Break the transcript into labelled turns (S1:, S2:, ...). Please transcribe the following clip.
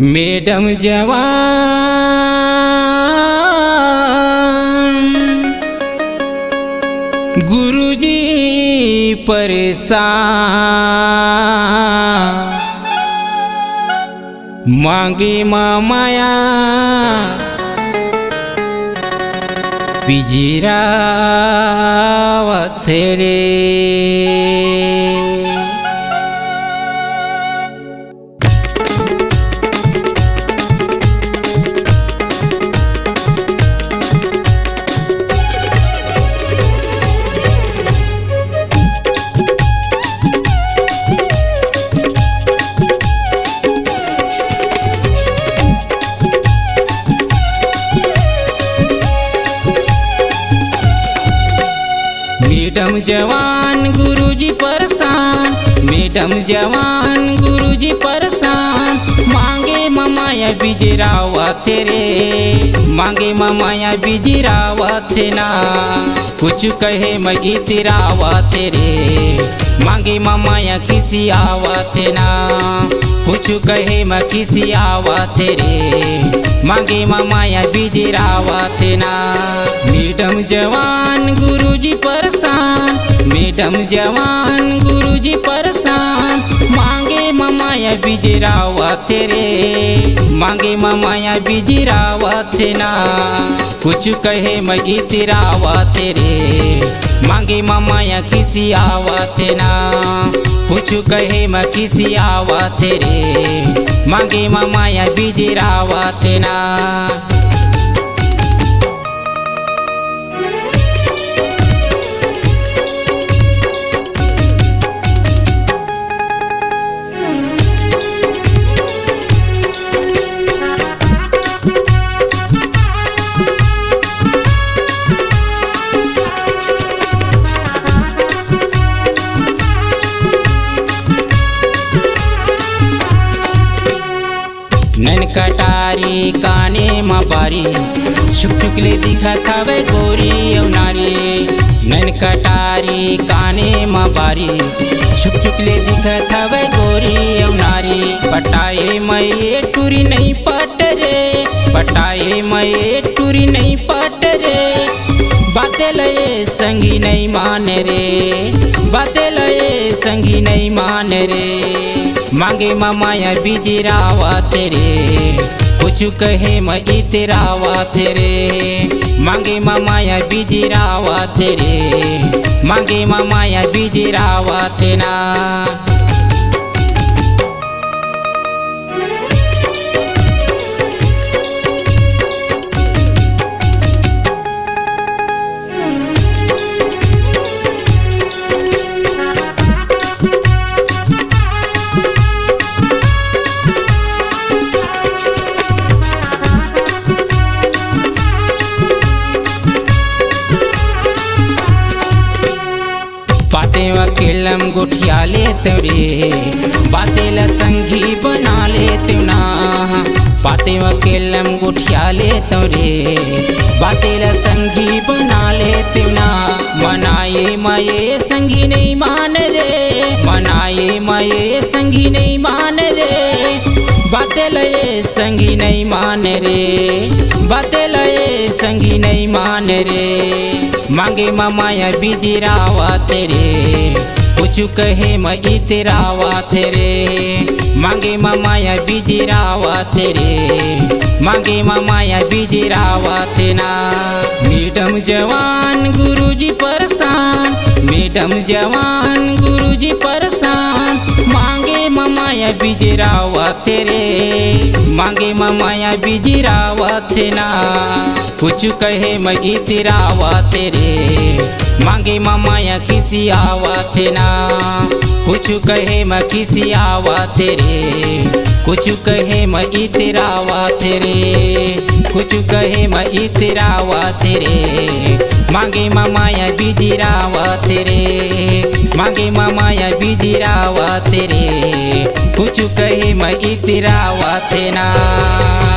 S1: Madam जवान गुरुजी परेशान मांगे माया पिंजरावत रे। मैडम जवान गुरुजी परेशान, मैडम जवान गुरुजी परेशान मांगे माया बिजरावत रे, मांगे माया बिजरावत ना कुछ कहे मगी तिरावत रे, मांगे माया किसी आवत ना कुछ कहे म किसी आवत रे, मांगे माया बिजरावत ना। मैडम जवान गुरुजी परेशान, मैडम जवान गुरुजी परेशान मांगे माया बिजरावत रे, मांगे माया बिजरावत ना कुछ कहे मगी तिरावत रे, मांगे माया किसी आवत ना कुछ कहे म किसी आवत रे, मांगे माया बिजरावत ना। नैन कटारी काने मारी छुक छुकले दिखत हवे गोरी नारी, नैन कटारी काने मारी छुक छुकले दिखत हवे गोरी नारी। पटाए मये टूरी नहीं पट रे, पटाए मये टूरी नहीं पट रे, बातें लये संगी नहीं मान रे, बातें लये संगी नहीं मान रे, मांगे माया बिजरावत रे कुछ कहे म इतरावत रे, मांगे माया बिजरावत रे, मांगे माया बिजरावत ना। बातें वकीलम गुठिया लेते रे, बातें ला संगी बना लेते ना, बातें वकीलम गुठिया लेते रे, बातें ला संगी बना लेते ना। मनाए मये संगी नहीं मान रे, मनाए मये संगी नहीं मान रे, बातें लये संगी नहीं मान रे, बातें लये संगी नहीं मान रे, मांगे माया बिजरावत रे कुछ कहे म इतरावत रे, मांगे माया बिजरावत रे, मांगे माया बिजरावत ना। मैडम जवान गुरुजी परेशान, मैडम जवान गुरुजी परेशान मांगे माया बिजरावत रे, मांगे माया बिजरावत ना कुछ कहे म इतरावत रे, मांगे माया किसी आवत ना कुछ कहे म किसी आवत रे, कुछ कहे म इतरावत रे, कुछ कहे म इतरावत रे, मांगे माया बिजरावत रे, मांगे माया बिजरावत रे कुछ कहे म इतरावत ना।